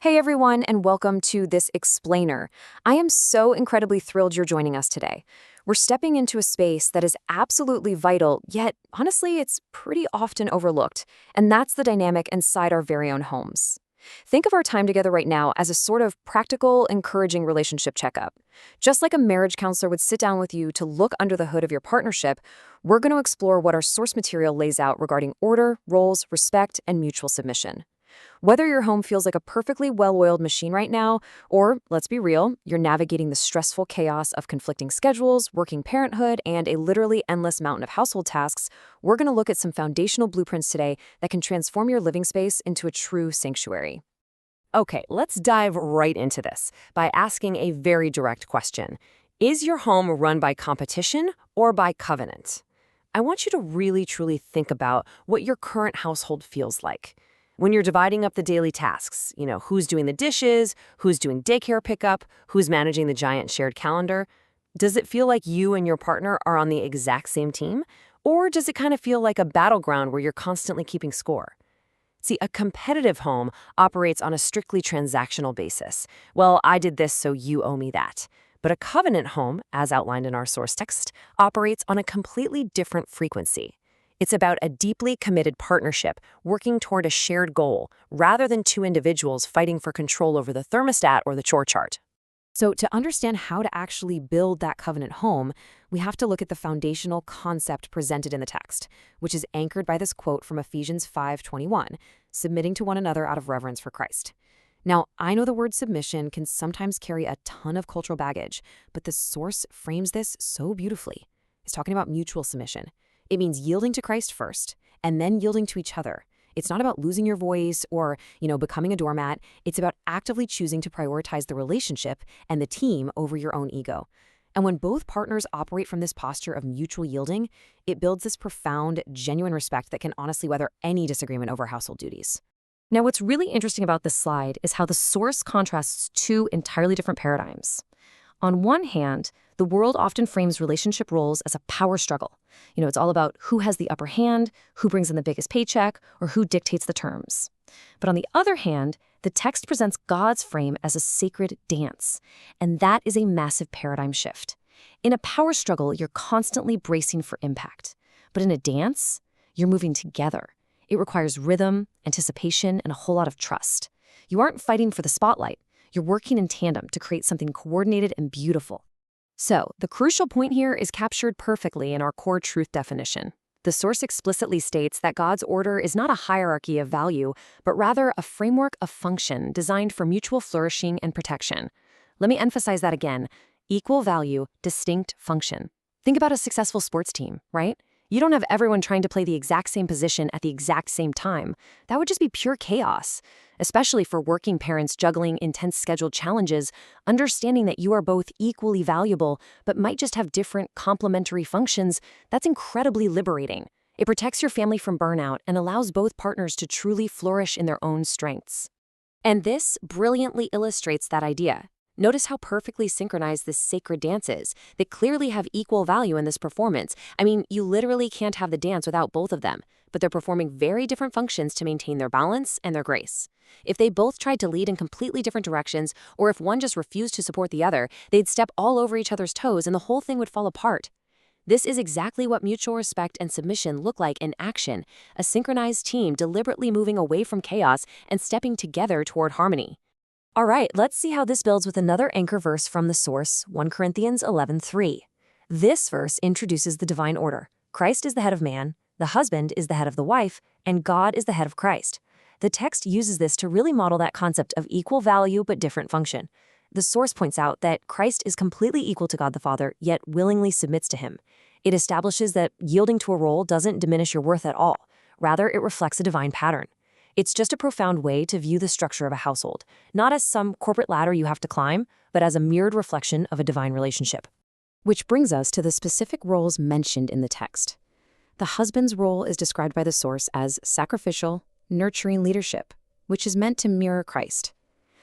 Hey everyone, and welcome to this explainer. I am so incredibly thrilled you're joining us today. We're stepping into a space that is absolutely vital, yet honestly, it's pretty often overlooked, and that's the dynamic inside our very own homes. Think of our time together right now as a sort of practical, encouraging relationship checkup. Just like a marriage counselor would sit down with you to look under the hood of your partnership, we're going to explore what our source material lays out regarding order, roles, respect, and mutual submission. Whether your home feels like a perfectly well-oiled machine right now, or, let's be real, you're navigating the stressful chaos of conflicting schedules, working parenthood, and a literally endless mountain of household tasks, we're going to look at some foundational blueprints today that can transform your living space into a true sanctuary. Okay, let's dive right into this by asking a very direct question. Is your home run by competition or by covenant? I want you to really truly think about what your current household feels like. When you're dividing up the daily tasks, who's doing the dishes, who's doing daycare pickup, who's managing the giant shared calendar, does it feel like you and your partner are on the exact same team? Or does it kind of feel like a battleground where you're constantly keeping score? See, a competitive home operates on a strictly transactional basis. Well, I did this, so you owe me that. But a covenant home, as outlined in our source text, operates on a completely different frequency. It's about a deeply committed partnership working toward a shared goal, rather than two individuals fighting for control over the thermostat or the chore chart. So to understand how to actually build that covenant home, we have to look at the foundational concept presented in the text, which is anchored by this quote from Ephesians 5:21, submitting to one another out of reverence for Christ. Now, I know the word submission can sometimes carry a ton of cultural baggage, but the source frames this so beautifully. It's talking about mutual submission. It means yielding to Christ first, and then yielding to each other. It's not about losing your voice or, becoming a doormat. It's about actively choosing to prioritize the relationship and the team over your own ego. And when both partners operate from this posture of mutual yielding, it builds this profound, genuine respect that can honestly weather any disagreement over household duties. Now, what's really interesting about this slide is how the source contrasts two entirely different paradigms. On one hand, the world often frames relationship roles as a power struggle. It's all about who has the upper hand, who brings in the biggest paycheck, or who dictates the terms. But on the other hand, the text presents God's frame as a sacred dance, and that is a massive paradigm shift. In a power struggle, you're constantly bracing for impact. But in a dance, you're moving together. It requires rhythm, anticipation, and a whole lot of trust. You aren't fighting for the spotlight. You're working in tandem to create something coordinated and beautiful. So, the crucial point here is captured perfectly in our core truth definition. The source explicitly states that God's order is not a hierarchy of value, but rather a framework of function designed for mutual flourishing and protection. Let me emphasize that again. Equal value, distinct function. Think about a successful sports team, right? You don't have everyone trying to play the exact same position at the exact same time. That would just be pure chaos. Especially for working parents juggling intense scheduled challenges, understanding that you are both equally valuable but might just have different complementary functions, that's incredibly liberating. It protects your family from burnout and allows both partners to truly flourish in their own strengths. And this brilliantly illustrates that idea. Notice how perfectly synchronized this sacred dance is. They clearly have equal value in this performance. I mean, you literally can't have the dance without both of them, but they're performing very different functions to maintain their balance and their grace. If they both tried to lead in completely different directions, or if one just refused to support the other, they'd step all over each other's toes and the whole thing would fall apart. This is exactly what mutual respect and submission look like in action, a synchronized team deliberately moving away from chaos and stepping together toward harmony. All right, let's see how this builds with another anchor verse from the source, 1 Corinthians 11:3. This verse introduces the divine order. Christ is the head of man, the husband is the head of the wife, and God is the head of Christ. The text uses this to really model that concept of equal value but different function. The source points out that Christ is completely equal to God the Father, yet willingly submits to him. It establishes that yielding to a role doesn't diminish your worth at all. Rather, it reflects a divine pattern. It's just a profound way to view the structure of a household, not as some corporate ladder you have to climb, but as a mirrored reflection of a divine relationship. Which brings us to the specific roles mentioned in the text. The husband's role is described by the source as sacrificial, nurturing leadership, which is meant to mirror Christ.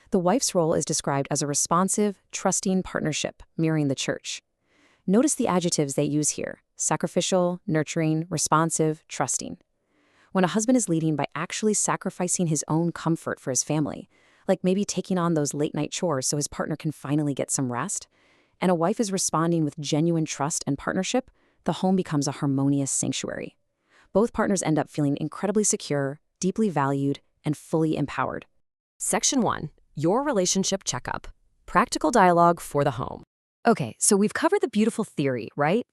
The wife's role is described as a responsive, trusting partnership, mirroring the church. Notice the adjectives they use here: sacrificial, nurturing, responsive, trusting. When a husband is leading by actually sacrificing his own comfort for his family, like maybe taking on those late-night chores so his partner can finally get some rest, and a wife is responding with genuine trust and partnership, the home becomes a harmonious sanctuary. Both partners end up feeling incredibly secure, deeply valued, and fully empowered. Section 1. Your Relationship Checkup. Practical dialogue for the home. Okay, so we've covered the beautiful theory, right?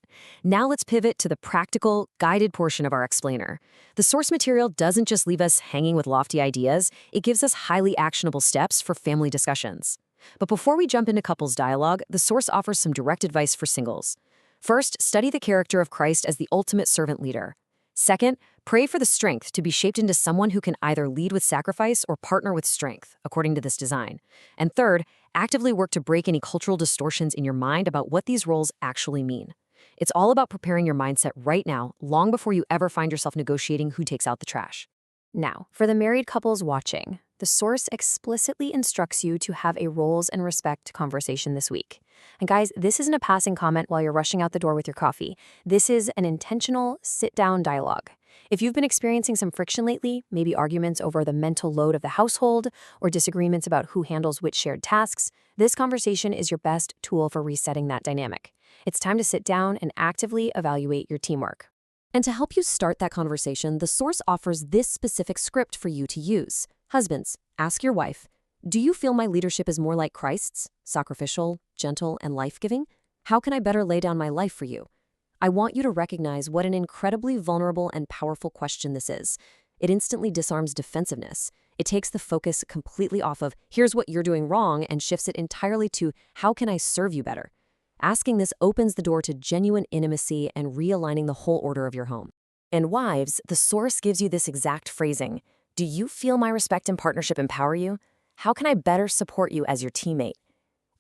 Now let's pivot to the practical, guided portion of our explainer. The source material doesn't just leave us hanging with lofty ideas, it gives us highly actionable steps for family discussions. But before we jump into couples dialogue, the source offers some direct advice for singles. First, study the character of Christ as the ultimate servant leader. Second, pray for the strength to be shaped into someone who can either lead with sacrifice or partner with strength, according to this design. And third, actively work to break any cultural distortions in your mind about what these roles actually mean. It's all about preparing your mindset right now, long before you ever find yourself negotiating who takes out the trash. Now, for the married couples watching, the source explicitly instructs you to have a roles and respect conversation this week. And guys, this isn't a passing comment while you're rushing out the door with your coffee. This is an intentional sit-down dialogue. If you've been experiencing some friction lately, maybe arguments over the mental load of the household or disagreements about who handles which shared tasks, this conversation is your best tool for resetting that dynamic. It's time to sit down and actively evaluate your teamwork. And to help you start that conversation, the source offers this specific script for you to use. Husbands, ask your wife, do you feel my leadership is more like Christ's, sacrificial, gentle, and life-giving? How can I better lay down my life for you? I want you to recognize what an incredibly vulnerable and powerful question this is. It instantly disarms defensiveness. It takes the focus completely off of, here's what you're doing wrong, and shifts it entirely to, how can I serve you better? Asking this opens the door to genuine intimacy and realigning the whole order of your home. And wives, the source gives you this exact phrasing. Do you feel my respect and partnership empower you? How can I better support you as your teammate?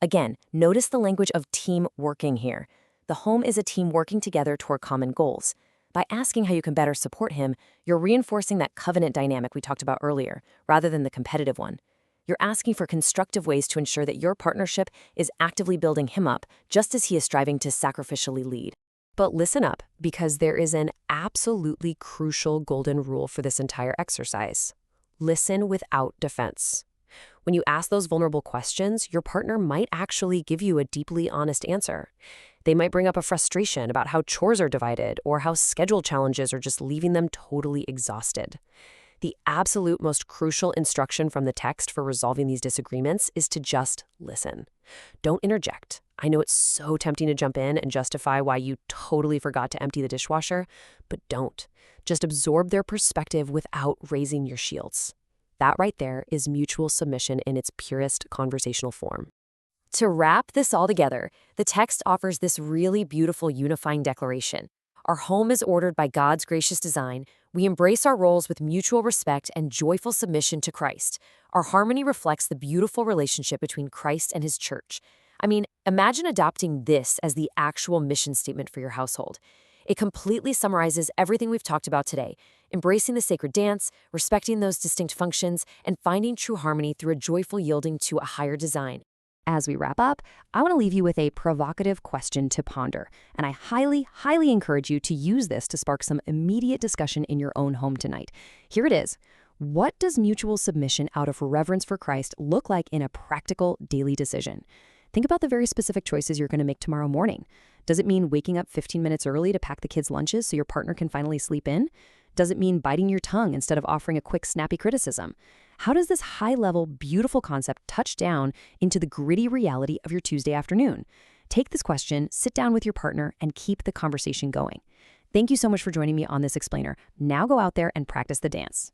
Again, notice the language of team working here. The home is a team working together toward common goals. By asking how you can better support him, you're reinforcing that covenant dynamic we talked about earlier, rather than the competitive one. You're asking for constructive ways to ensure that your partnership is actively building him up, just as he is striving to sacrificially lead. But listen up, because there is an absolutely crucial golden rule for this entire exercise. Listen without defense. When you ask those vulnerable questions, your partner might actually give you a deeply honest answer. They might bring up a frustration about how chores are divided or how schedule challenges are just leaving them totally exhausted. The absolute most crucial instruction from the text for resolving these disagreements is to just listen. Don't interject. I know it's so tempting to jump in and justify why you totally forgot to empty the dishwasher, but don't. Just absorb their perspective without raising your shields. That right there is mutual submission in its purest conversational form. To wrap this all together, the text offers this really beautiful unifying declaration. Our home is ordered by God's gracious design. We embrace our roles with mutual respect and joyful submission to Christ. Our harmony reflects the beautiful relationship between Christ and his church. I mean, imagine adopting this as the actual mission statement for your household. It completely summarizes everything we've talked about today, embracing the sacred dance, respecting those distinct functions, and finding true harmony through a joyful yielding to a higher design. As we wrap up, I want to leave you with a provocative question to ponder, and I highly, highly encourage you to use this to spark some immediate discussion in your own home tonight. Here it is. What does mutual submission out of reverence for Christ look like in a practical daily decision? Think about the very specific choices you're going to make tomorrow morning. Does it mean waking up 15 minutes early to pack the kids' lunches so your partner can finally sleep in? Does it mean biting your tongue instead of offering a quick, snappy criticism? How does this high-level, beautiful concept touch down into the gritty reality of your Tuesday afternoon? Take this question, sit down with your partner, and keep the conversation going. Thank you so much for joining me on this explainer. Now go out there and practice the dance.